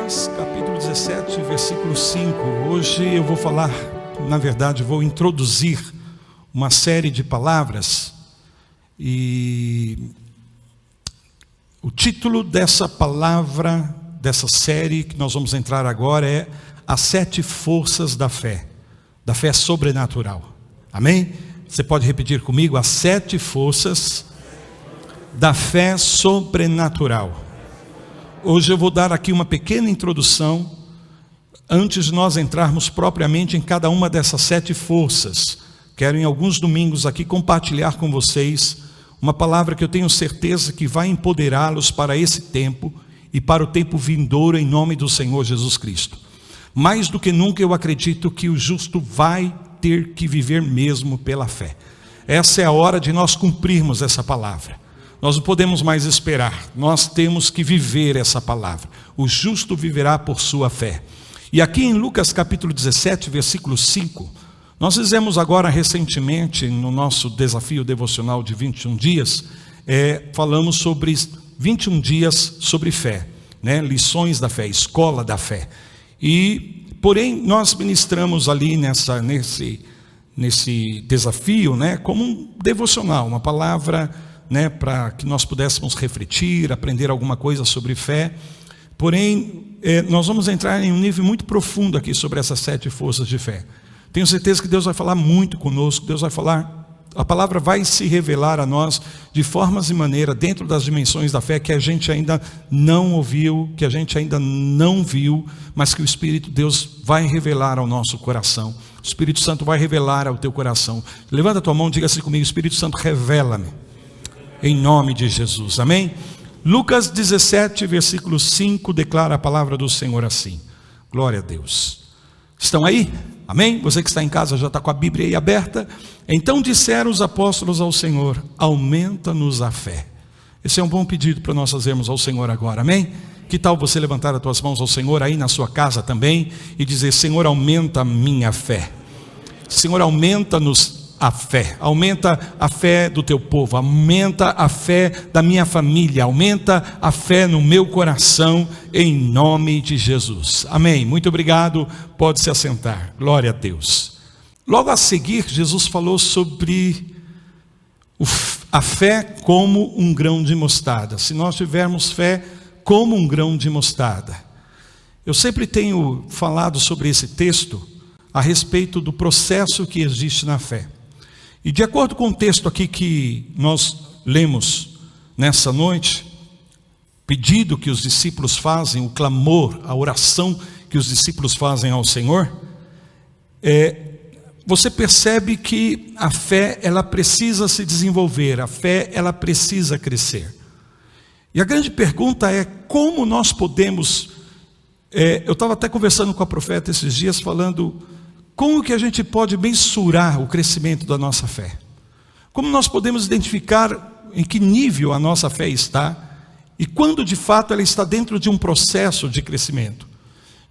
Lucas capítulo 17, versículo 5. Hoje eu vou falar, na verdade, vou introduzir uma série de palavras. E o título dessa palavra, dessa série que nós vamos entrar agora é As 7 Forças da Fé Sobrenatural. Amém? Você pode repetir comigo? As 7 Forças da Fé Sobrenatural. Hoje eu vou dar aqui uma pequena introdução, antes de nós entrarmos propriamente em cada uma dessas 7 forças. Quero em alguns domingos aqui compartilhar com vocês uma palavra que eu tenho certeza que vai empoderá-los para esse tempo e para o tempo vindouro, em nome do Senhor Jesus Cristo. Mais do que nunca eu acredito que o justo vai ter que viver mesmo pela fé. Essa é a hora de nós cumprirmos essa palavra. Nós não podemos mais esperar, nós temos que viver essa palavra. O justo viverá por sua fé. E aqui em Lucas capítulo 17, versículo 5, nós fizemos agora recentemente, no nosso desafio devocional de 21 dias, falamos sobre 21 dias sobre fé, né? Lições da fé, escola da fé. E, porém, nós ministramos ali nesse desafio, né, como um devocional, uma palavra, né, para que nós pudéssemos refletir, aprender alguma coisa sobre fé. Porém, nós vamos entrar em um nível muito profundo aqui sobre essas 7 forças de fé. Tenho certeza que Deus vai falar muito conosco, Deus vai falar, a palavra vai se revelar a nós de formas e maneiras dentro das dimensões da fé que a gente ainda não ouviu, que a gente ainda não viu, mas que o Espírito de Deus vai revelar ao nosso coração. O Espírito Santo vai revelar ao teu coração. Levanta a tua mão e diga assim comigo: Espírito Santo, revela-me. Em nome de Jesus, amém? Lucas 17, versículo 5, declara a palavra do Senhor assim. Glória a Deus. Estão aí? Amém? Você que está em casa já está com a Bíblia aí aberta. Então disseram os apóstolos ao Senhor: aumenta-nos a fé. Esse é um bom pedido para nós fazermos ao Senhor agora, amém? Que tal você levantar as tuas mãos ao Senhor aí na sua casa também e dizer: Senhor, aumenta a minha fé. Senhor, aumenta-nos a fé, aumenta a fé do teu povo, aumenta a fé da minha família, aumenta a fé no meu coração, em nome de Jesus, amém. Muito obrigado, pode se assentar, glória a Deus. Logo a seguir, Jesus falou sobre a fé como um grão de mostarda. Se nós tivermos fé como um grão de mostarda, eu sempre tenho falado sobre esse texto a respeito do processo que existe na fé. E de acordo com o texto aqui que nós lemos nessa noite, pedido que os discípulos fazem, o clamor, a oração que os discípulos fazem ao Senhor, você percebe que a fé, ela precisa se desenvolver, a fé, ela precisa crescer. E a grande pergunta é: como nós podemos, eu estava até conversando com a profeta esses dias, falando, como que a gente pode mensurar o crescimento da nossa fé? Como nós podemos identificar em que nível a nossa fé está e quando de fato ela está dentro de um processo de crescimento?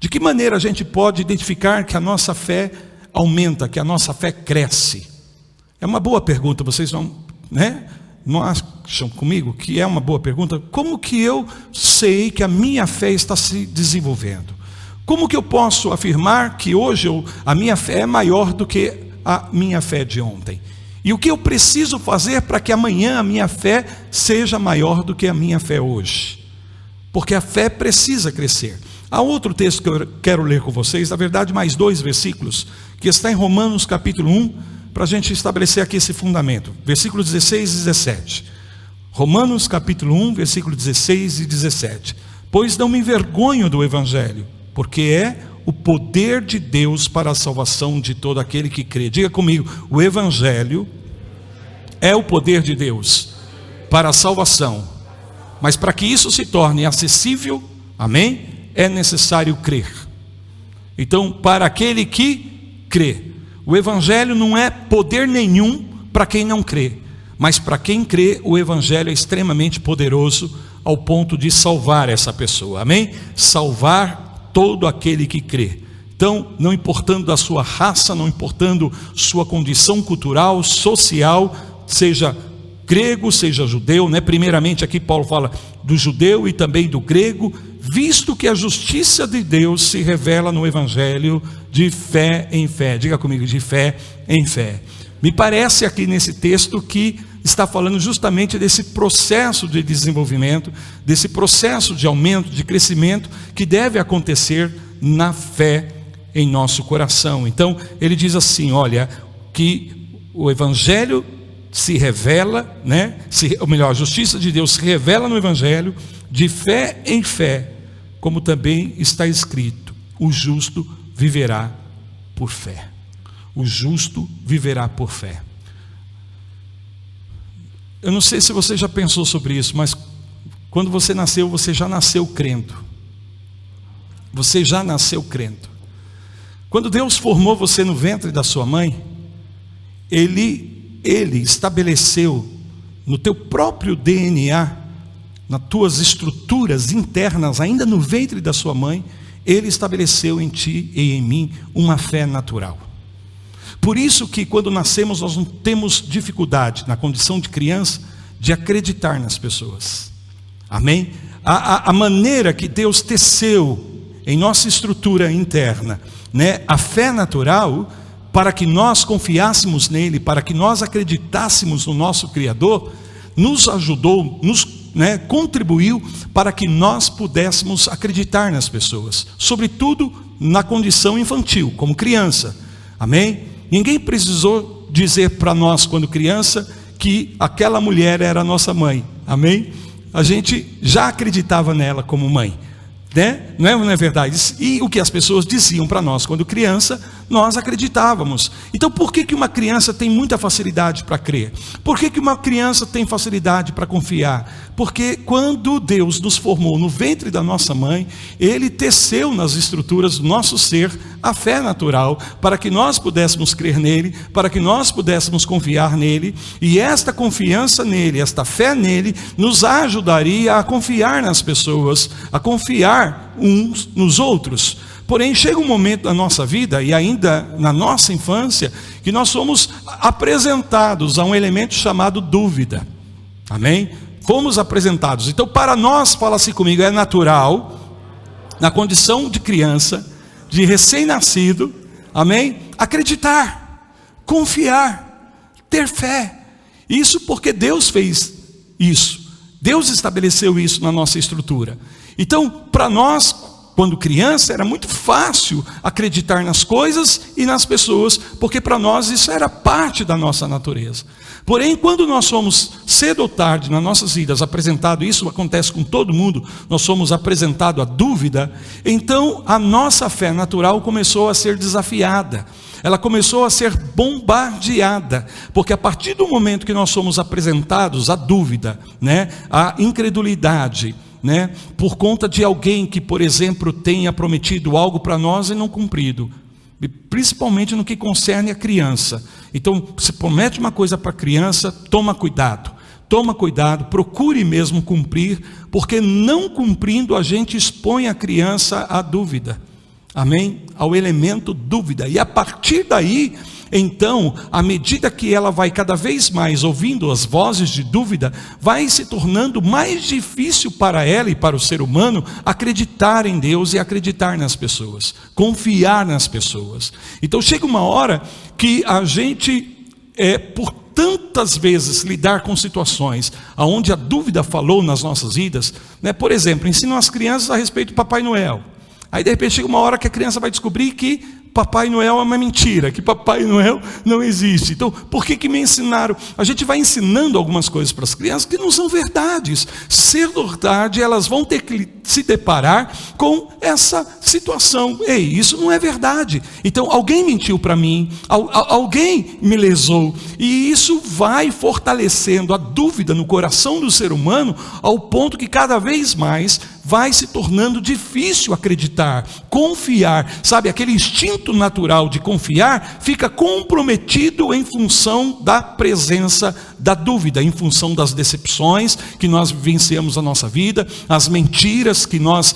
De que maneira a gente pode identificar que a nossa fé aumenta, que a nossa fé cresce? É uma boa pergunta, vocês não acham comigo que é uma boa pergunta? Como que eu sei que a minha fé está se desenvolvendo? Como que eu posso afirmar que hoje a minha fé é maior do que a minha fé de ontem? E o que eu preciso fazer para que amanhã a minha fé seja maior do que a minha fé hoje? Porque a fé precisa crescer. Há outro texto que eu quero ler com vocês, na verdade mais 2 versículos, que está em Romanos capítulo 1, para a gente estabelecer aqui esse fundamento. Versículos 16 e 17. Romanos capítulo 1, versículo 16 e 17. Pois não me envergonho do Evangelho, porque é o poder de Deus para a salvação de todo aquele que crê. Diga comigo: o Evangelho é o poder de Deus para a salvação. Mas para que isso se torne acessível, amém, é necessário crer. Então, para aquele que crê, o Evangelho não é poder nenhum para quem não crê, mas para quem crê, o Evangelho é extremamente poderoso ao ponto de salvar essa pessoa, amém? Salvar todo aquele que crê. Então, não importando da sua raça, não importando sua condição cultural, social, seja grego, seja judeu, né? Primeiramente aqui Paulo fala do judeu e também do grego, visto que a justiça de Deus se revela no Evangelho de fé em fé. Diga comigo, de fé em fé. Me parece aqui nesse texto que está falando justamente desse processo de desenvolvimento, desse processo de aumento, de crescimento, que deve acontecer na fé em nosso coração. Então, ele diz assim, olha, que o Evangelho se revela, ou melhor, a justiça de Deus se revela no Evangelho, de fé em fé, como também está escrito, o justo viverá por fé. O justo viverá por fé. Eu não sei se você já pensou sobre isso, mas quando você nasceu, você já nasceu crendo. Você já nasceu crendo. Quando Deus formou você no ventre da sua mãe, Ele estabeleceu no teu próprio DNA, nas tuas estruturas internas, ainda no ventre da sua mãe, Ele estabeleceu em ti e em mim uma fé natural. Por isso que quando nascemos nós não temos dificuldade, na condição de criança, de acreditar nas pessoas. Amém? A maneira que Deus teceu em nossa estrutura interna, a fé natural, para que nós confiássemos nele, para que nós acreditássemos no nosso Criador, nos ajudou, contribuiu para que nós pudéssemos acreditar nas pessoas, sobretudo na condição infantil, como criança. Amém? Ninguém precisou dizer para nós, quando criança, que aquela mulher era a nossa mãe. Amém? A gente já acreditava nela como mãe. Não é verdade? E o que as pessoas diziam para nós quando criança, nós acreditávamos. Então por que uma criança tem muita facilidade para crer? Por que uma criança tem facilidade para confiar? Porque quando Deus nos formou no ventre da nossa mãe, Ele teceu nas estruturas do nosso ser a fé natural, para que nós pudéssemos crer nele, para que nós pudéssemos confiar nele, e esta confiança nele, esta fé nele, nos ajudaria a confiar nas pessoas, a confiar uns nos outros. Porém, chega um momento na nossa vida, e ainda na nossa infância, que nós somos apresentados a um elemento chamado dúvida. Amém? Fomos apresentados. Então, para nós, fala assim comigo, é natural, na condição de criança, de recém-nascido, amém? Acreditar, confiar, ter fé. Isso porque Deus fez isso. Deus estabeleceu isso na nossa estrutura. Então, para nós, quando criança, era muito fácil acreditar nas coisas e nas pessoas, porque para nós isso era parte da nossa natureza. Porém, quando nós somos, cedo ou tarde, nas nossas vidas, apresentado, isso acontece com todo mundo, nós somos apresentados à dúvida, então a nossa fé natural começou a ser desafiada. Ela começou a ser bombardeada, porque a partir do momento que nós somos apresentados à dúvida, à incredulidade, por conta de alguém que, por exemplo, tenha prometido algo para nós e não cumprido, principalmente no que concerne a criança. Então, se promete uma coisa para a criança, toma cuidado, procure mesmo cumprir, porque não cumprindo a gente expõe a criança à dúvida, amém? Ao elemento dúvida, e a partir daí, então, à medida que ela vai cada vez mais ouvindo as vozes de dúvida, vai se tornando mais difícil para ela e para o ser humano acreditar em Deus e acreditar nas pessoas, confiar nas pessoas. Então chega uma hora que a gente, por tantas vezes lidar com situações onde a dúvida falou nas nossas vidas, por exemplo, ensinam as crianças a respeito do Papai Noel. Aí de repente chega uma hora que a criança vai descobrir que Papai Noel é uma mentira, que Papai Noel não existe. Então, por que me ensinaram? A gente vai ensinando algumas coisas para as crianças que não são verdades. Cedo ou tarde, elas vão ter que se deparar com essa situação. Ei, isso não é verdade. Então, alguém mentiu para mim, alguém me lesou. E isso vai fortalecendo a dúvida no coração do ser humano, ao ponto que cada vez mais vai se tornando difícil acreditar, confiar. Sabe, aquele instinto natural de confiar fica comprometido em função da presença da dúvida, em função das decepções que nós vivenciamos na nossa vida, as mentiras que nós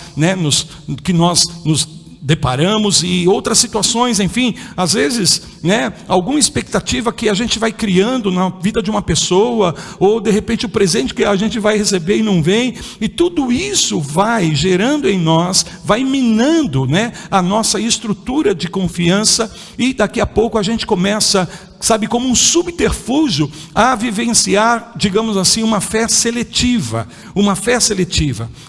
nos deparamos, e outras situações, enfim, às vezes, alguma expectativa que a gente vai criando na vida de uma pessoa, ou de repente o presente que a gente vai receber e não vem, e tudo isso vai gerando em nós, vai minando, a nossa estrutura de confiança, e daqui a pouco a gente começa, sabe, como um subterfúgio, a vivenciar, digamos assim, uma fé seletiva,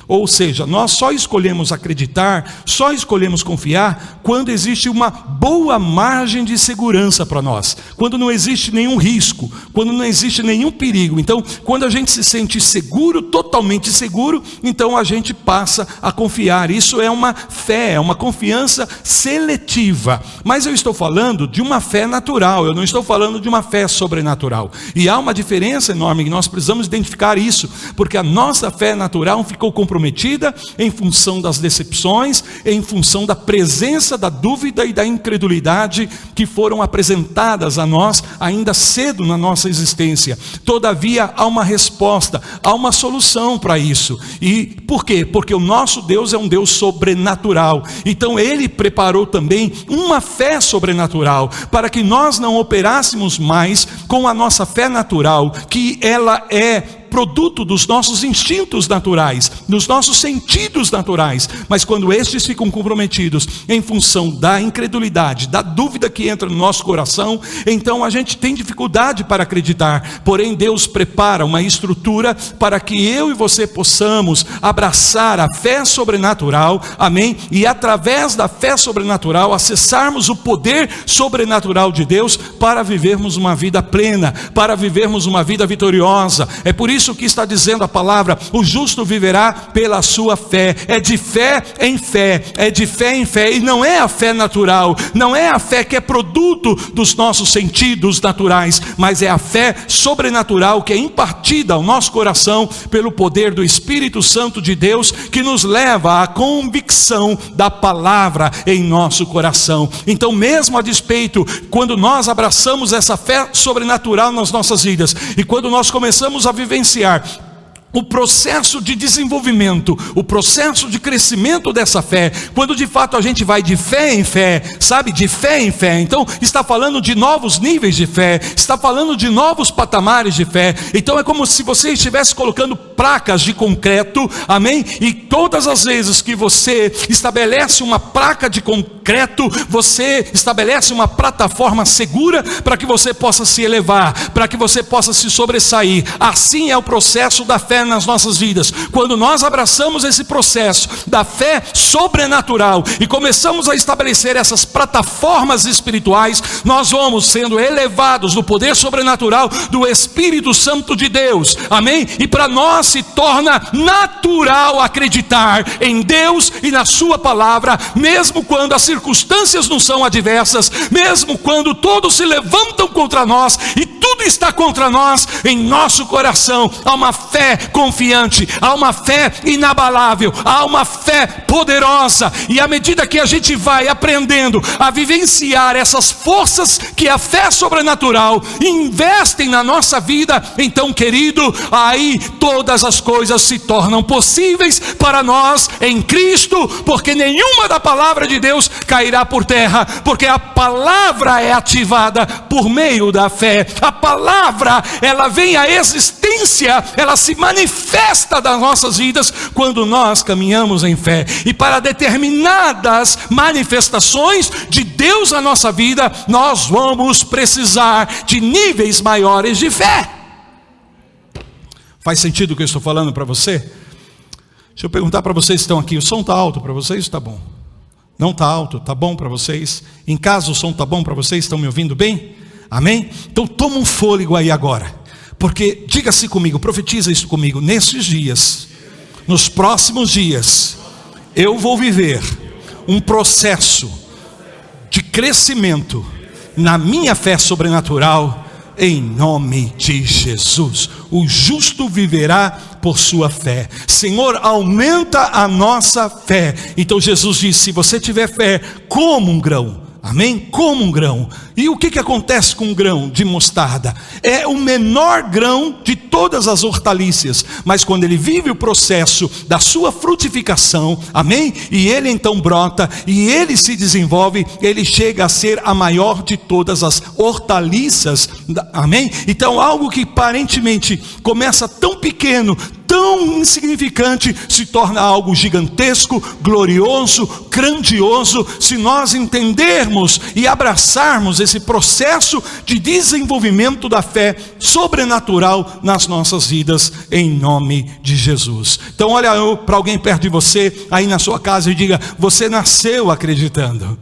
ou seja, nós só escolhemos acreditar, só escolhemos confiar, quando existe uma boa margem de segurança para nós, quando não existe nenhum risco, quando não existe nenhum perigo. Então, quando a gente se sente seguro, totalmente seguro, então a gente passa a confiar. Isso é uma fé, é uma confiança seletiva, mas eu estou falando de uma fé natural, eu não estou falando de uma fé sobrenatural, e há uma diferença enorme, que nós precisamos identificar isso, porque a nossa fé natural ficou comprometida em função das decepções, em função da presença da dúvida e da incredulidade que foram apresentadas a nós ainda cedo na nossa existência. Todavia há uma resposta, há uma solução para isso. E por quê? Porque o nosso Deus é um Deus sobrenatural, então Ele preparou também uma fé sobrenatural, para que nós não operássemos mais com a nossa fé natural, que ela é produto dos nossos instintos naturais, dos nossos sentidos naturais, mas quando estes ficam comprometidos em função da incredulidade, da dúvida que entra no nosso coração, então a gente tem dificuldade para acreditar. Porém, Deus prepara uma estrutura para que eu e você possamos abraçar a fé sobrenatural, amém? E através da fé sobrenatural acessarmos o poder sobrenatural de Deus para vivermos uma vida plena, para vivermos uma vida vitoriosa. É por isso que está dizendo a palavra: o justo viverá pela sua fé. É de fé em fé, é de fé em fé, e não é a fé natural, não é a fé que é produto dos nossos sentidos naturais, mas é a fé sobrenatural que é impartida ao nosso coração pelo poder do Espírito Santo de Deus, que nos leva à convicção da palavra em nosso coração. Então, mesmo a despeito, quando nós abraçamos essa fé sobrenatural nas nossas vidas, e quando nós começamos a vivenciar o processo de desenvolvimento, o processo de crescimento dessa fé, quando de fato a gente vai de fé em fé, sabe, de fé em fé, então está falando de novos níveis de fé, está falando de novos patamares de fé. Então é como se você estivesse colocando placas de concreto, amém? E todas as vezes que você estabelece uma placa de concreto, você estabelece uma plataforma segura para que você possa se elevar, para que você possa se sobressair. Assim é o processo da fé nas nossas vidas. Quando nós abraçamos esse processo da fé sobrenatural e começamos a estabelecer essas plataformas espirituais, nós vamos sendo elevados no poder sobrenatural do Espírito Santo de Deus, amém? E para nós se torna natural acreditar em Deus e na sua palavra, mesmo quando as circunstâncias não são adversas, mesmo quando todos se levantam contra nós e tudo está contra nós. Em nosso coração há uma fé confiante, há uma fé inabalável, há uma fé poderosa. E à medida que a gente vai aprendendo a vivenciar essas forças que a fé sobrenatural investem na nossa vida, então, querido, aí todas as coisas se tornam possíveis para nós em Cristo, porque nenhuma da palavra de Deus cairá por terra, porque a palavra é ativada por meio da fé. A palavra, ela vem à existência, ela se manifesta das nossas vidas quando nós caminhamos em fé. E para determinadas manifestações de Deus na nossa vida, nós vamos precisar de níveis maiores de fé. Faz sentido o que eu estou falando para você? Deixa eu perguntar para vocês que estão aqui: o som está alto para vocês? Está bom? Não está alto? Está bom para vocês? Em casa o som está bom para vocês? Estão me ouvindo bem? Amém? Então toma um fôlego aí agora, porque diga-se comigo, profetiza isso comigo: nesses dias, nos próximos dias, eu vou viver um processo de crescimento na minha fé sobrenatural, em nome de Jesus. O justo viverá por sua fé. Senhor, aumenta a nossa fé. Então Jesus disse: se você tiver fé como um grão, Amém? Como um grão. E o que acontece com um grão de mostarda? É o menor grão de todas as hortaliças, mas quando ele vive o processo da sua frutificação, amém? E ele então brota, e ele se desenvolve, ele chega a ser a maior de todas as hortaliças, amém? Então algo que aparentemente começa tão pequeno, tão insignificante, se torna algo gigantesco, glorioso, grandioso, se nós entendermos e abraçarmos esse processo de desenvolvimento da fé sobrenatural nas nossas vidas, em nome de Jesus. Então olha para alguém perto de você, aí na sua casa, e diga: você nasceu acreditando.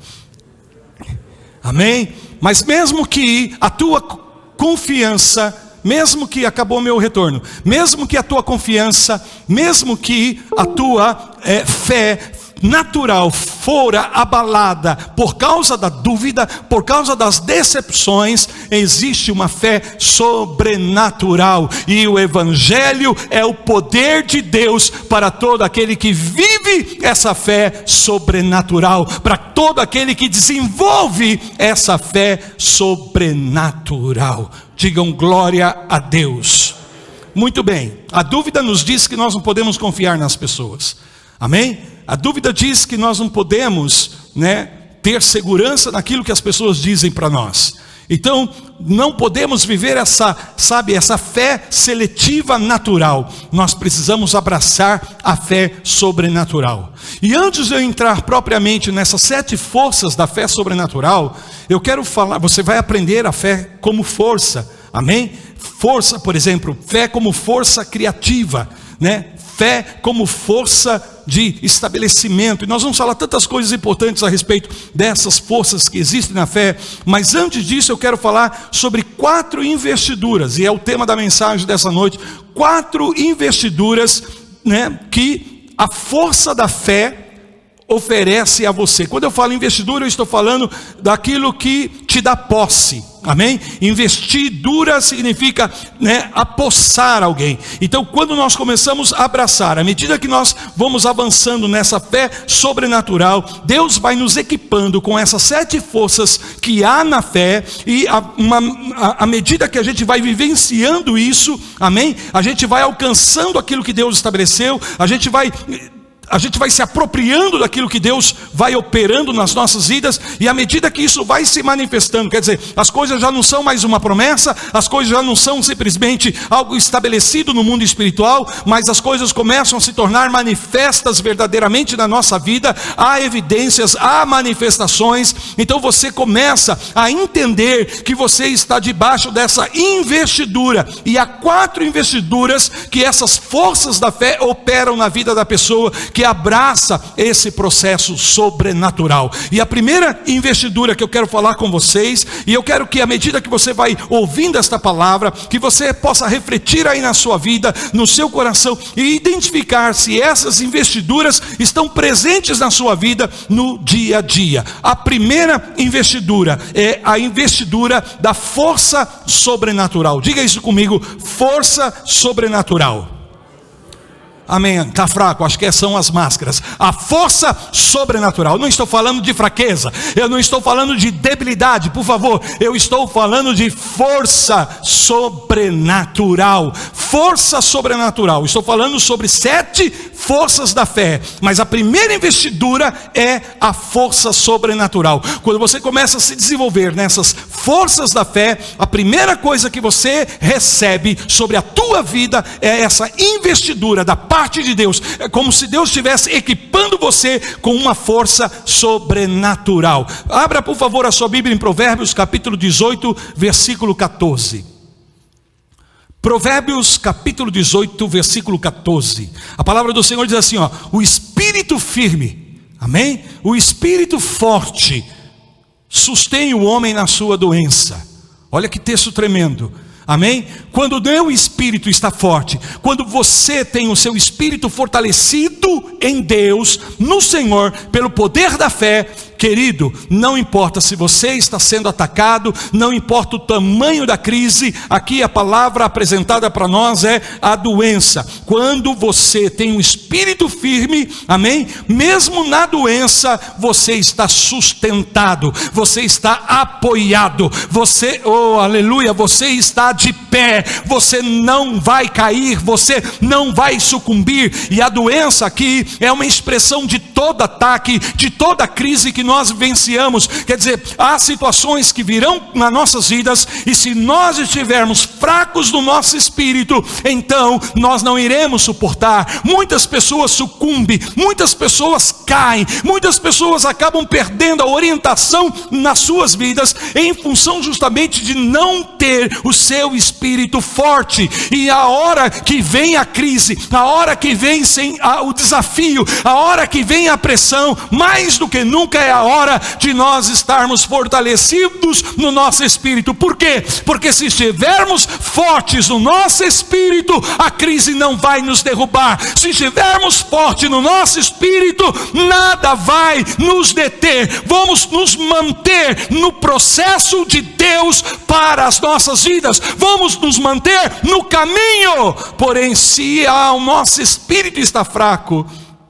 Amém? Mas mesmo que a tua confiança, mesmo que, acabou meu retorno, mesmo que a tua confiança, mesmo que a tua fé natural fora abalada por causa da dúvida, por causa das decepções, existe uma fé sobrenatural, e o Evangelho é o poder de Deus para todo aquele que vive essa fé sobrenatural, para todo aquele que desenvolve essa fé sobrenatural. Digam glória a Deus. Muito bem, a dúvida nos diz que nós não podemos confiar nas pessoas, amém? A dúvida diz que nós não podemos, ter segurança naquilo que as pessoas dizem para nós. Então, não podemos viver essa fé seletiva natural. Nós precisamos abraçar a fé sobrenatural. E antes de eu entrar propriamente nessas 7 forças da fé sobrenatural, eu quero falar, você vai aprender a fé como força, amém? Força, por exemplo, fé como força criativa, fé como força de estabelecimento, e nós vamos falar tantas coisas importantes a respeito dessas forças que existem na fé, mas antes disso eu quero falar sobre 4 investiduras, e é o tema da mensagem dessa noite, 4 investiduras, que a força da fé oferece a você. Quando eu falo investidura, eu estou falando daquilo que te dá posse, amém? Investidura significa, apossar alguém. Então quando nós começamos a abraçar, à medida que nós vamos avançando nessa fé sobrenatural, Deus vai nos equipando com essas 7 forças que há na fé, e à medida que a gente vai vivenciando isso, amém? A gente vai alcançando aquilo que Deus estabeleceu, a gente vai se apropriando daquilo que Deus vai operando nas nossas vidas, e à medida que isso vai se manifestando, quer dizer, as coisas já não são mais uma promessa, as coisas já não são simplesmente algo estabelecido no mundo espiritual, mas as coisas começam a se tornar manifestas verdadeiramente na nossa vida, há evidências, há manifestações. Então você começa a entender que você está debaixo dessa investidura, e há 4 investiduras que essas forças da fé operam na vida da pessoa que abraça esse processo sobrenatural. E a primeira investidura que eu quero falar com vocês, e eu quero que à medida que você vai ouvindo esta palavra, que você possa refletir aí na sua vida, no seu coração, e identificar se essas investiduras estão presentes na sua vida no dia a dia. A primeira investidura é a investidura da força sobrenatural. Diga isso comigo: força sobrenatural. Amém, está fraco, acho que são as máscaras. A força sobrenatural, eu não estou falando de fraqueza, eu não estou falando de debilidade, por favor, eu estou falando de força sobrenatural. Força sobrenatural, estou falando sobre 7 forças da fé, mas a primeira investidura é a força sobrenatural. Quando você começa a se desenvolver nessas forças da fé, a primeira coisa que você recebe sobre a tua vida é essa investidura da parte de Deus. É como se Deus estivesse equipando você com uma força sobrenatural. Abra por favor a sua Bíblia em Provérbios capítulo 18, versículo 14. Provérbios capítulo 18, versículo 14. A palavra do Senhor diz assim, o espírito firme, amém? O espírito forte sustém o homem na sua doença. Olha que texto tremendo. Amém? Quando o meu espírito está forte, quando você tem o seu espírito fortalecido em Deus, no Senhor, pelo poder da fé, Querido, não importa se você está sendo atacado, não importa o tamanho da crise, aqui a palavra apresentada para nós é a doença. Quando você tem um espírito firme, amém? Mesmo na doença, você está sustentado, você está apoiado, você, oh aleluia, você está de pé, você não vai cair, você não vai sucumbir. E a doença aqui é uma expressão de todo ataque, de toda crise que nós vivenciamos. Quer dizer, há situações que virão nas nossas vidas, e se nós estivermos fracos no nosso espírito, então nós não iremos suportar. Muitas pessoas sucumbem, muitas pessoas caem, muitas pessoas acabam perdendo a orientação nas suas vidas, em função justamente de não ter o seu espírito forte. E a hora que vem a crise, a hora que vem o desafio, a hora que vem a pressão, mais do que nunca é a hora de nós estarmos fortalecidos no nosso espírito. Por quê? Porque se estivermos fortes no nosso espírito, a crise não vai nos derrubar. Se estivermos fortes no nosso espírito, nada vai nos deter. Vamos nos manter no processo de Deus para as nossas vidas, vamos nos manter no caminho. Porém, se o nosso espírito está fraco,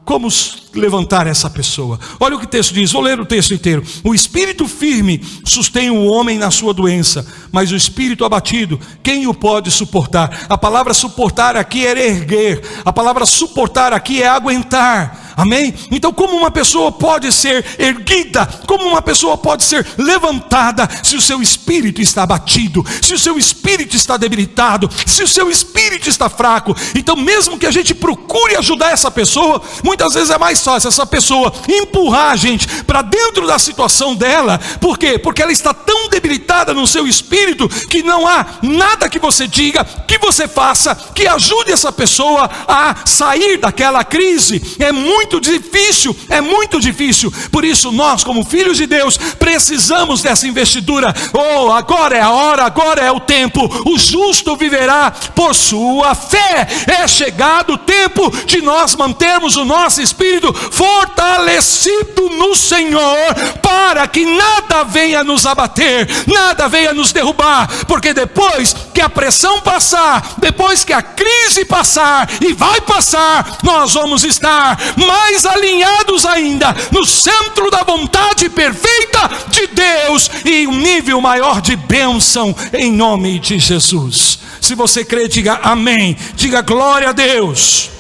como levantar essa pessoa? Olha o que o texto diz, vou ler o texto inteiro. O espírito firme sustém o homem na sua doença, mas o espírito abatido, quem o pode suportar? A palavra suportar aqui é erguer, a palavra suportar aqui é aguentar. Amém? Então, como uma pessoa pode ser erguida, como uma pessoa pode ser levantada, se o seu espírito está abatido, se o seu espírito está debilitado, se o seu espírito está fraco? Então, mesmo que a gente procure ajudar essa pessoa, muitas vezes é mais fácil essa pessoa empurrar a gente para dentro da situação dela. Por quê? Porque ela está tão debilitada no seu espírito, que não há nada que você diga, que você faça, que ajude essa pessoa a sair daquela crise. É muito difícil, é muito difícil. Por isso nós, como filhos de Deus, precisamos dessa investidura. Oh, agora é a hora, agora é o tempo. O justo viverá por sua fé. É chegado o tempo de nós mantermos o nosso espírito fortalecido no Senhor, para que nada venha nos abater, nada venha nos derrubar. Porque depois que a pressão passar, depois que a crise passar, e vai passar, nós vamos estar mais alinhados ainda no centro da vontade perfeita de Deus, e um nível maior de bênção, em nome de Jesus. Se você crê, diga amém, diga glória a Deus.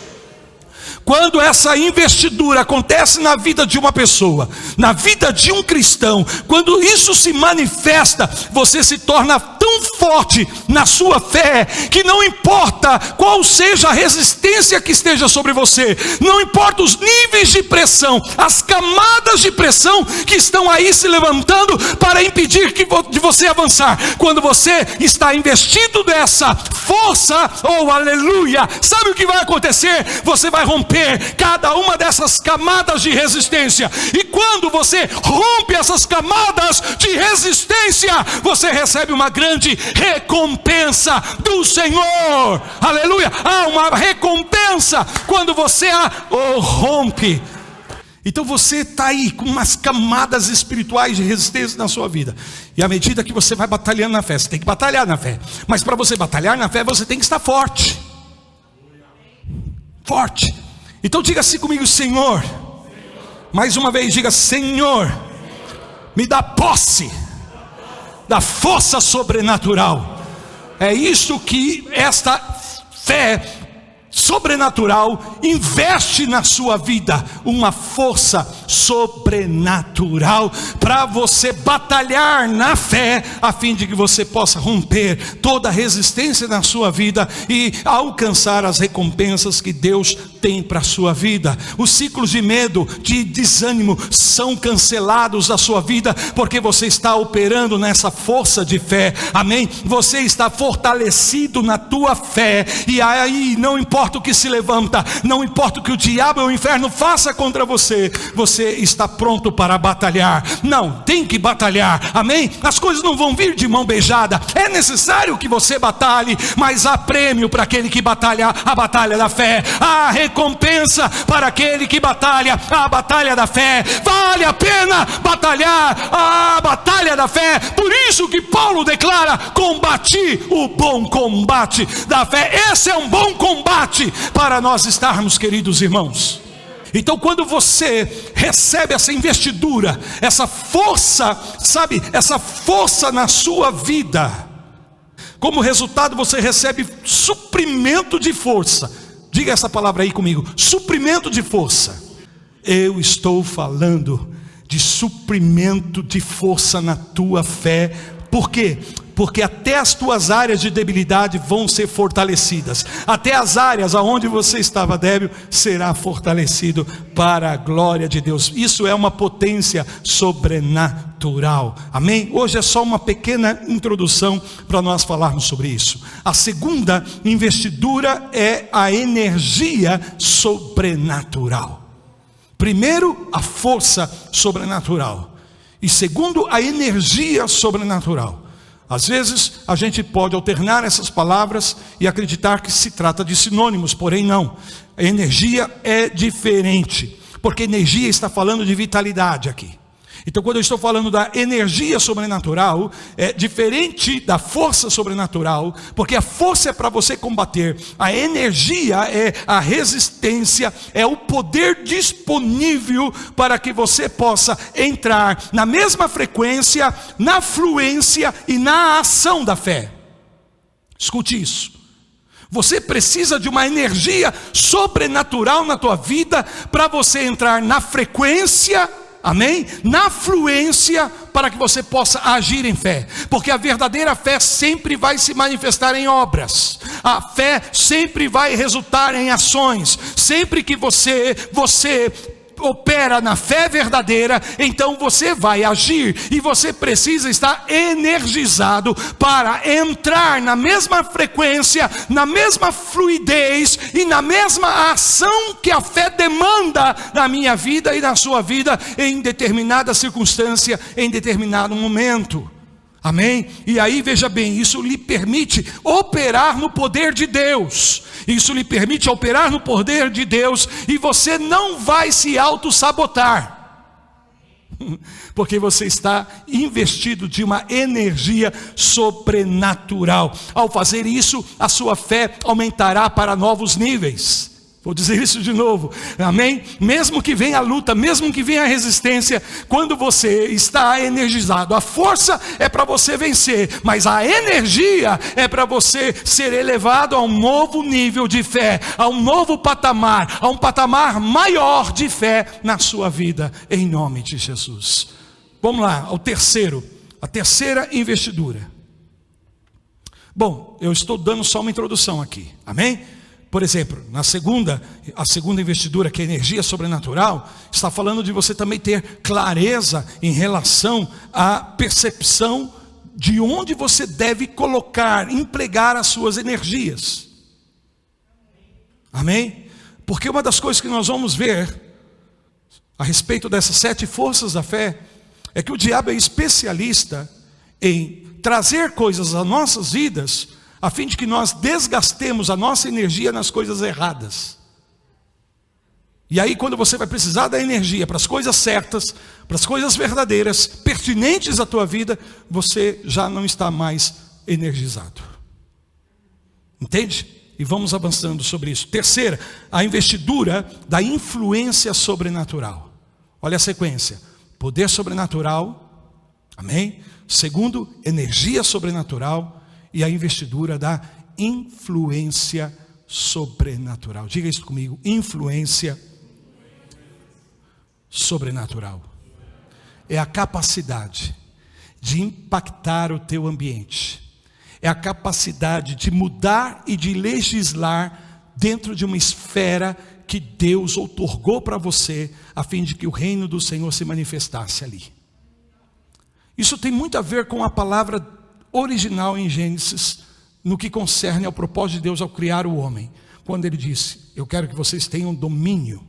Quando essa investidura acontece na vida de uma pessoa, na vida de um cristão, quando isso se manifesta, você se torna tão forte na sua fé, que não importa qual seja a resistência que esteja sobre você, não importa os níveis de pressão, as camadas de pressão que estão aí se levantando para impedir de você avançar. Quando você está investido dessa força, oh aleluia, sabe o que vai acontecer? Você vai romper cada uma dessas camadas de resistência, e quando você rompe essas camadas de resistência, você recebe uma grande recompensa do Senhor. Aleluia, há uma recompensa quando você rompe. Então você está aí com umas camadas espirituais de resistência na sua vida, e à medida que você vai batalhando na fé, você tem que batalhar na fé, mas para você batalhar na fé, você tem que estar forte. Forte. Então diga assim comigo: Senhor. Mais uma vez diga: Senhor, me dá posse da força sobrenatural. É isso que esta fé sobrenatural investe na sua vida, uma força sobrenatural para você batalhar na fé, a fim de que você possa romper toda a resistência na sua vida e alcançar as recompensas que Deus tem para a sua vida. Os ciclos de medo, de desânimo são cancelados da sua vida, porque você está operando nessa força de fé. Amém? Você está fortalecido na tua fé, e aí não importa o que se levanta, não importa o que o diabo ou o inferno faça contra você, você você está pronto para batalhar. Não, tem que batalhar, amém? As coisas não vão vir de mão beijada. É necessário que você batalhe, mas há prêmio para aquele que batalha a batalha da fé. Há recompensa para aquele que batalha a batalha da fé. Vale a pena batalhar a batalha da fé. Por isso que Paulo declara: combati o bom combate da fé. Esse é um bom combate para nós estarmos, queridos irmãos. Então, quando você recebe essa investidura, essa força, sabe, essa força na sua vida, como resultado você recebe suprimento de força. Diga essa palavra aí comigo: suprimento de força. Eu estou falando de suprimento de força na tua fé. Por quê? Porque até as tuas áreas de debilidade vão ser fortalecidas. Até as áreas aonde você estava débil será fortalecido para a glória de Deus. Isso é uma potência sobrenatural. Amém? Hoje é só uma pequena introdução para nós falarmos sobre isso. A segunda investidura é a energia sobrenatural. Primeiro, a força sobrenatural. E segundo, a energia sobrenatural. Às vezes a gente pode alternar essas palavras e acreditar que se trata de sinônimos, porém não. A energia é diferente, porque energia está falando de vitalidade aqui. Então, quando eu estou falando da energia sobrenatural, é diferente da força sobrenatural, porque a força é para você combater, a energia é a resistência, é o poder disponível para que você possa entrar na mesma frequência, na fluência e na ação da fé. Escute isso. Você precisa de uma energia sobrenatural na tua vida para você entrar na frequência, amém? Na fluência, para que você possa agir em fé. Porque a verdadeira fé sempre vai se manifestar em obras. A fé sempre vai resultar em ações. Sempre que você opera na fé verdadeira, então você vai agir. E você precisa estar energizado para entrar na mesma frequência, na mesma fluidez e na mesma ação que a fé demanda na minha vida e na sua vida, em determinada circunstância, em determinado momento. Amém? E aí veja bem, isso lhe permite operar no poder de Deus. Isso lhe permite operar no poder de Deus. E você não vai se auto-sabotar, porque você está investido de uma energia sobrenatural. Ao fazer isso, a sua fé aumentará para novos níveis. Vou dizer isso de novo, amém? Mesmo que venha a luta, mesmo que venha a resistência, quando você está energizado, a força é para você vencer, mas a energia é para você ser elevado a um novo nível de fé, a um novo patamar, a um patamar maior de fé na sua vida, em nome de Jesus. Vamos lá, a terceira investidura. Bom, eu estou dando só uma introdução aqui, amém? Por exemplo, a segunda investidura, que é a energia sobrenatural, está falando de você também ter clareza em relação à percepção de onde você deve colocar, empregar as suas energias. Amém? Porque uma das coisas que nós vamos ver a respeito dessas 7 forças da fé é que o diabo é especialista em trazer coisas às nossas vidas a fim de que nós desgastemos a nossa energia nas coisas erradas. E aí, quando você vai precisar da energia para as coisas certas, para as coisas verdadeiras, pertinentes à tua vida, você já não está mais energizado. Entende? E vamos avançando sobre isso. Terceira, a investidura da influência sobrenatural. Olha a sequência: poder sobrenatural, amém? Segundo, energia sobrenatural. E a investidura da influência sobrenatural. Diga isso comigo: influência sobrenatural. É a capacidade de impactar o teu ambiente. É a capacidade de mudar e de legislar dentro de uma esfera que Deus outorgou para você, a fim de que o reino do Senhor se manifestasse ali. Isso tem muito a ver com a palavra original em Gênesis, no que concerne ao propósito de Deus ao criar o homem, quando ele disse: eu quero que vocês tenham domínio,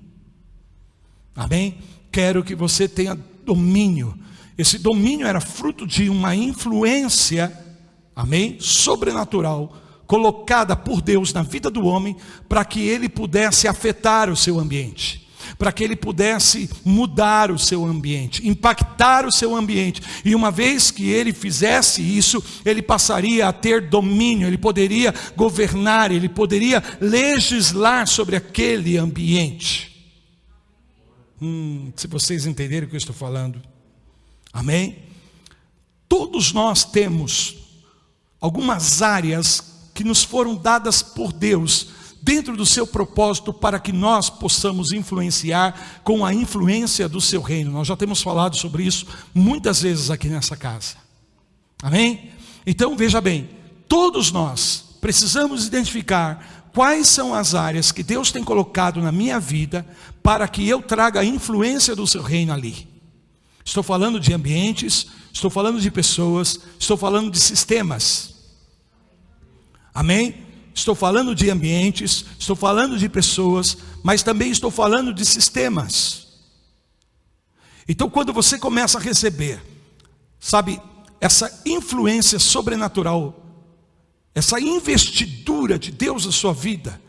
amém? quero que você tenha domínio. Esse domínio era fruto de uma influência, amém, sobrenatural, colocada por Deus na vida do homem, para que ele pudesse afetar o seu ambiente, para que ele pudesse mudar o seu ambiente, impactar o seu ambiente. E uma vez que ele fizesse isso, ele passaria a ter domínio, ele poderia governar, ele poderia legislar sobre aquele ambiente. Se vocês entenderem o que eu estou falando, amém? Todos nós temos algumas áreas que nos foram dadas por Deus, dentro do seu propósito, para que nós possamos influenciar com a influência do seu reino. Nós já temos falado sobre isso muitas vezes aqui nessa casa, amém? Então veja bem, todos nós precisamos identificar quais são as áreas que Deus tem colocado na minha vida, para que eu traga a influência do seu reino ali. Estou falando de ambientes, estou falando de pessoas, estou falando de sistemas, amém? Estou falando de ambientes, estou falando de pessoas, mas também estou falando de sistemas. Então quando você começa a receber, sabe, essa influência sobrenatural, essa investidura de Deus na sua vida,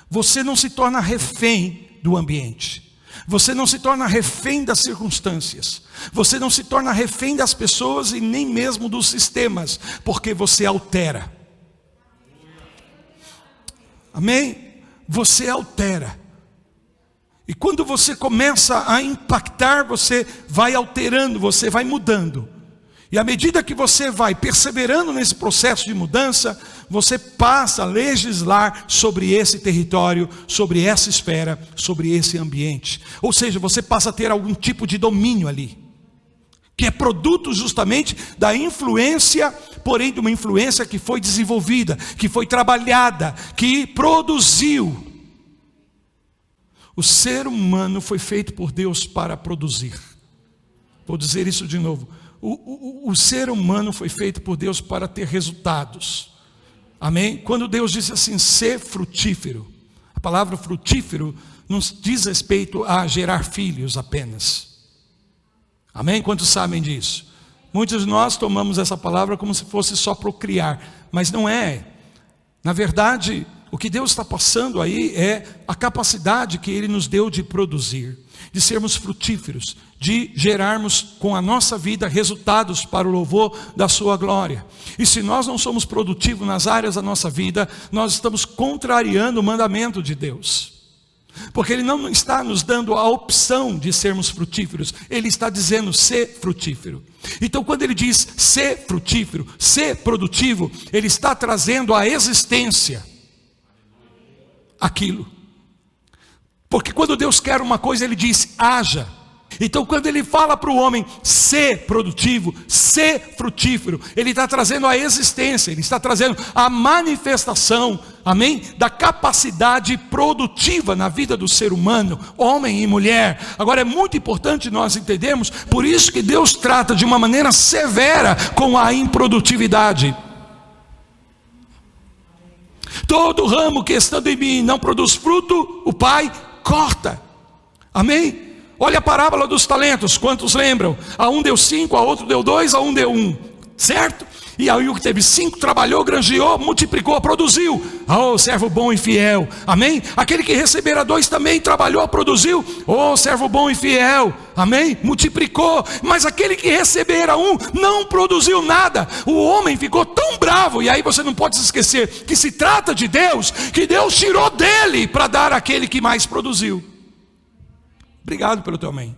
você não se torna refém do ambiente, você não se torna refém das circunstâncias, você não se torna refém das pessoas e nem mesmo dos sistemas, porque você altera. Amém? Você altera. E quando você começa a impactar, você vai alterando, você vai mudando. E à medida que você vai perseverando nesse processo de mudança, você passa a legislar sobre esse território, sobre essa esfera, sobre esse ambiente. Ou seja, você passa a ter algum tipo de domínio ali, que é produto justamente da influência, porém de uma influência que foi desenvolvida, que foi trabalhada, que produziu. O ser humano foi feito por Deus para produzir. Vou dizer isso de novo. O ser humano foi feito por Deus para ter resultados. Amém? Quando Deus disse assim, ser frutífero, a palavra frutífero não diz respeito a gerar filhos apenas. Amém? Quantos sabem disso? Muitos de nós tomamos essa palavra como se fosse só procriar, mas não é. Na verdade, o que Deus está passando aí é a capacidade que Ele nos deu de produzir, de sermos frutíferos, de gerarmos com a nossa vida resultados para o louvor da sua glória. E se nós não somos produtivos nas áreas da nossa vida, nós estamos contrariando o mandamento de Deus. Porque Ele não está nos dando a opção de sermos frutíferos, Ele está dizendo ser frutífero. Então quando Ele diz ser frutífero, ser produtivo, Ele está trazendo à existência aquilo. Porque quando Deus quer uma coisa, Ele diz haja. Então quando Ele fala para o homem ser produtivo, ser frutífero, Ele está trazendo a existência, Ele está trazendo a manifestação, amém, da capacidade produtiva na vida do ser humano, homem e mulher. Agora é muito importante nós entendermos, por isso que Deus trata de uma maneira severa com a improdutividade. Todo ramo que estando em mim não produz fruto, o Pai corta. Amém? Olha a parábola dos talentos, quantos lembram? A um deu 5, a outro deu 2, a um deu 1, certo? E aí o que teve 5 trabalhou, granjeou, multiplicou, produziu. Oh, servo bom e fiel, amém? Aquele que recebera 2 também trabalhou, produziu. Oh, servo bom e fiel, amém? Multiplicou. Mas aquele que recebera 1 não produziu nada. O homem ficou tão bravo. E aí você não pode se esquecer que se trata de Deus, que Deus tirou dele para dar àquele que mais produziu. Obrigado pelo teu amém.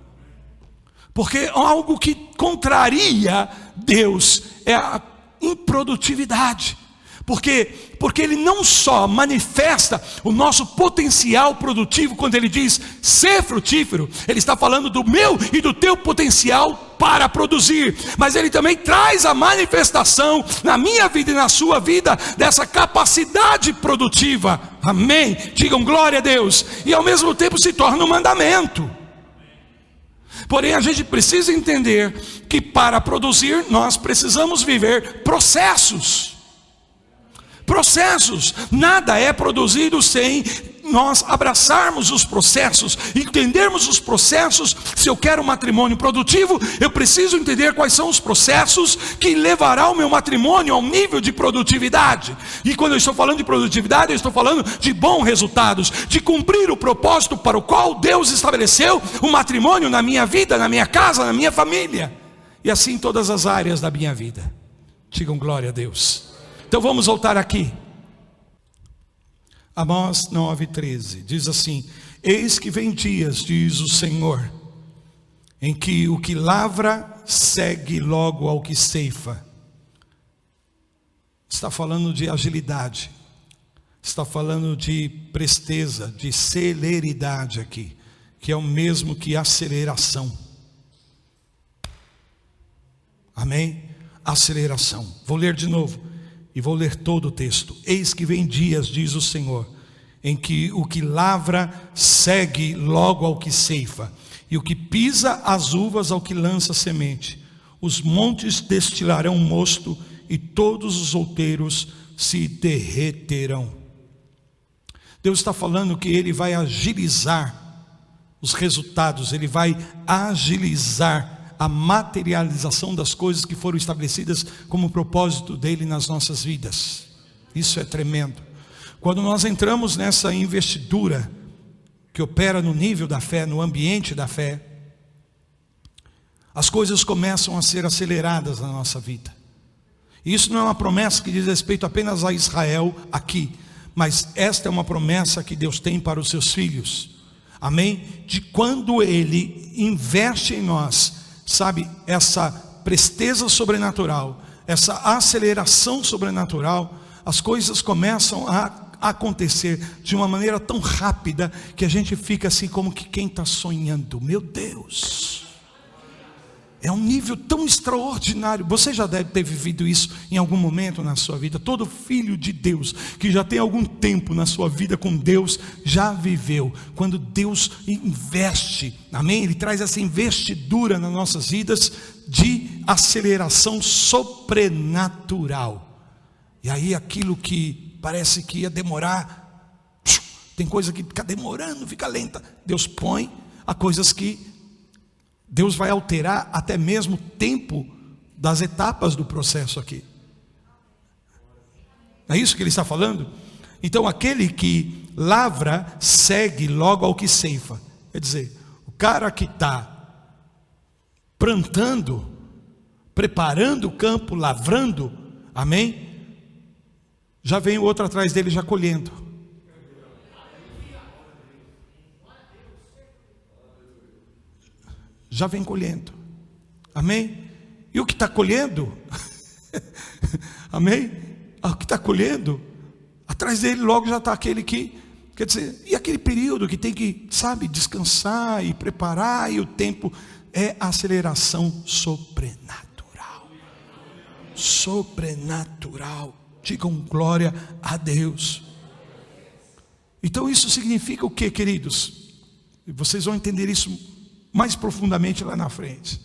Porque algo que contraria Deus é a improdutividade. Porque Ele não só manifesta o nosso potencial produtivo quando Ele diz ser frutífero, Ele está falando do meu e do teu potencial para produzir, mas Ele também traz a manifestação na minha vida e na sua vida dessa capacidade produtiva. Amém? Digam glória a Deus. E ao mesmo tempo se torna um mandamento. Porém a gente precisa entender que para produzir nós precisamos viver processos. Nada é produzido sem nós abraçarmos os processos, entendermos os processos. Se eu quero um matrimônio produtivo, eu preciso entender quais são os processos que levará o meu matrimônio ao nível de produtividade. E quando eu estou falando de produtividade, eu estou falando de bons resultados, de cumprir o propósito para o qual Deus estabeleceu o matrimônio na minha vida, na minha casa, na minha família, e assim em todas as áreas da minha vida. Digam glória a Deus. Então vamos voltar aqui. Amós 9:13 diz assim: eis que vem dias, diz o Senhor, em que o que lavra segue logo ao que ceifa. Está falando de agilidade, está falando de presteza, de celeridade aqui, que é o mesmo que aceleração. Amém? Aceleração. Vou ler de novo. E vou ler todo o texto. Eis que vem dias, diz o Senhor, em que o que lavra segue logo ao que ceifa, e o que pisa as uvas ao que lança semente. Os montes destilarão mosto, e todos os outeiros se derreterão. Deus está falando que Ele vai agilizar os resultados, Ele vai agilizar a materialização das coisas que foram estabelecidas como propósito dele nas nossas vidas. Isso é tremendo. Quando nós entramos nessa investidura que opera no nível da fé, no ambiente da fé, as coisas começam a ser aceleradas na nossa vida. E isso não é uma promessa que diz respeito apenas a Israel aqui, mas esta é uma promessa que Deus tem para os seus filhos. Amém? De quando Ele investe em nós, sabe, essa presteza sobrenatural, essa aceleração sobrenatural, as coisas começam a acontecer de uma maneira tão rápida que a gente fica assim como que quem está sonhando. Meu Deus, é um nível tão extraordinário. Você já deve ter vivido isso em algum momento na sua vida. Todo filho de Deus que já tem algum tempo na sua vida com Deus já viveu. Quando Deus investe, amém? Ele traz essa investidura nas nossas vidas de aceleração sobrenatural. E aí aquilo que parece que ia demorar, tem coisa que fica demorando, fica lenta, Deus põe a coisas que Deus vai alterar até mesmo o tempo das etapas do processo aqui. É isso que ele está falando? Então aquele que lavra segue logo ao que ceifa. Quer dizer, o cara que está plantando, preparando o campo, lavrando, amém? Já vem o outro atrás dele já colhendo. Já vem colhendo, amém? E o que está colhendo, amém? O que está colhendo, atrás dele logo já está aquele que, quer dizer, e aquele período que tem que, sabe, descansar e preparar, e o tempo é aceleração sobrenatural. Sobrenatural, digam glória a Deus. Então isso significa o que, queridos? E vocês vão entender isso mais profundamente lá na frente.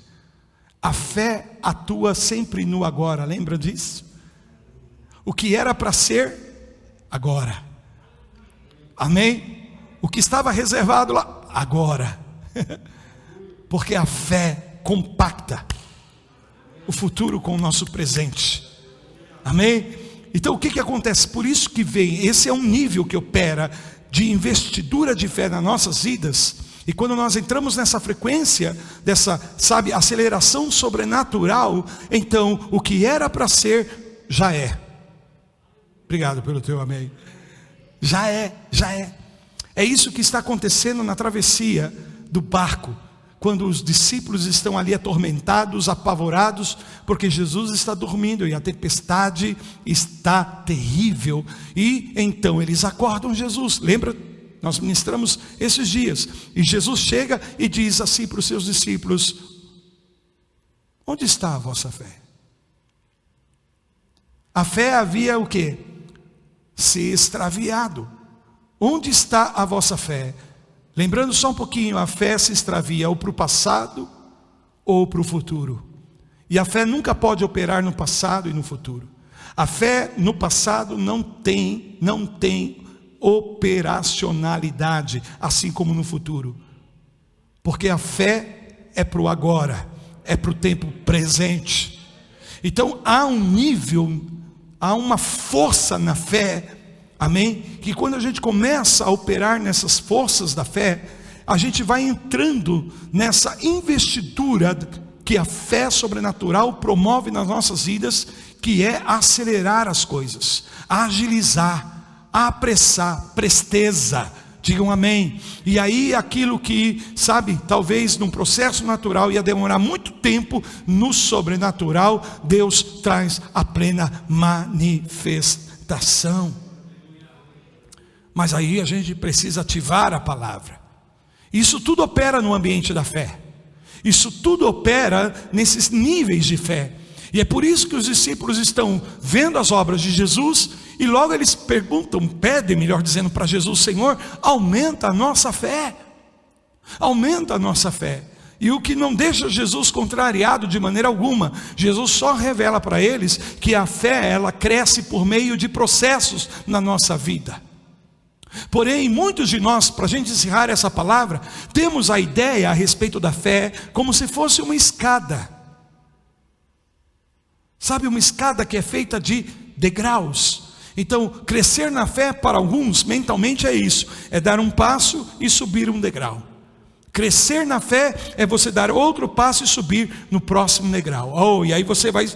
A fé atua sempre no agora, lembra disso? O que era para ser, agora. Amém? O que estava reservado lá, agora. Porque a fé compacta o futuro com o nosso presente. Amém? Então o que acontece? Por isso que vem, esse é um nível que opera de investidura de fé nas nossas vidas. E quando nós entramos nessa frequência, dessa, sabe, aceleração sobrenatural, então o que era para ser, já é. Obrigado pelo teu amém. Já é, já é. É isso que está acontecendo na travessia do barco, quando os discípulos estão ali atormentados, apavorados, porque Jesus está dormindo e a tempestade está terrível. E então eles acordam Jesus, lembra? Nós ministramos esses dias, e Jesus chega e diz assim para os seus discípulos: onde está a vossa fé? A fé havia o quê? Se extraviado. Onde está a vossa fé? Lembrando só um pouquinho, a fé se extravia ou para o passado ou para o futuro. E a fé nunca pode operar no passado e no futuro. A fé no passado não tem operacionalidade, assim como no futuro. Porque a fé é para o agora, é para o tempo presente. Então há um nível, há uma força na fé, amém? Que quando a gente começa a operar nessas forças da fé, a gente vai entrando nessa investidura que a fé sobrenatural promove nas nossas vidas, que é acelerar as coisas, agilizar, apressar, presteza. Digam amém. E aí aquilo que, sabe, talvez num processo natural ia demorar muito tempo, no sobrenatural Deus traz a plena manifestação. Mas aí a gente precisa ativar a palavra. Isso tudo opera no ambiente da fé. Isso tudo opera nesses níveis de fé. E é por isso que os discípulos estão vendo as obras de Jesus, e logo eles pedem, melhor dizendo, para Jesus: Senhor, aumenta a nossa fé. Aumenta a nossa fé. E o que não deixa Jesus contrariado de maneira alguma. Jesus só revela para eles que a fé, ela cresce por meio de processos na nossa vida. Porém, muitos de nós, para a gente encerrar essa palavra, temos a ideia a respeito da fé como se fosse uma escada. Sabe, uma escada que é feita de degraus. Então, crescer na fé para alguns, mentalmente é isso: é dar um passo e subir um degrau. Crescer na fé é você dar outro passo e subir no próximo degrau. E aí você vai...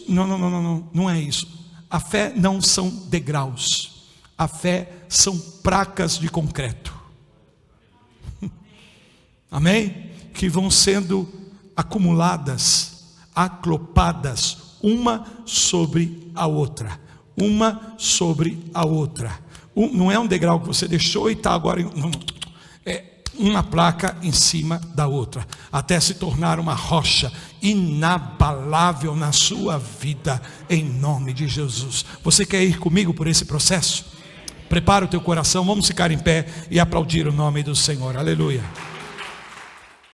Não é isso. A fé não são degraus. A fé são placas de concreto. Amém? Que vão sendo acumuladas, aclopadas, uma sobre a outra. Uma sobre a outra. Não é um degrau que você deixou e está agora... Não, é uma placa em cima da outra, até se tornar uma rocha inabalável na sua vida, em nome de Jesus. Você quer ir comigo por esse processo? Prepara o teu coração, vamos ficar em pé e aplaudir o nome do Senhor. Aleluia.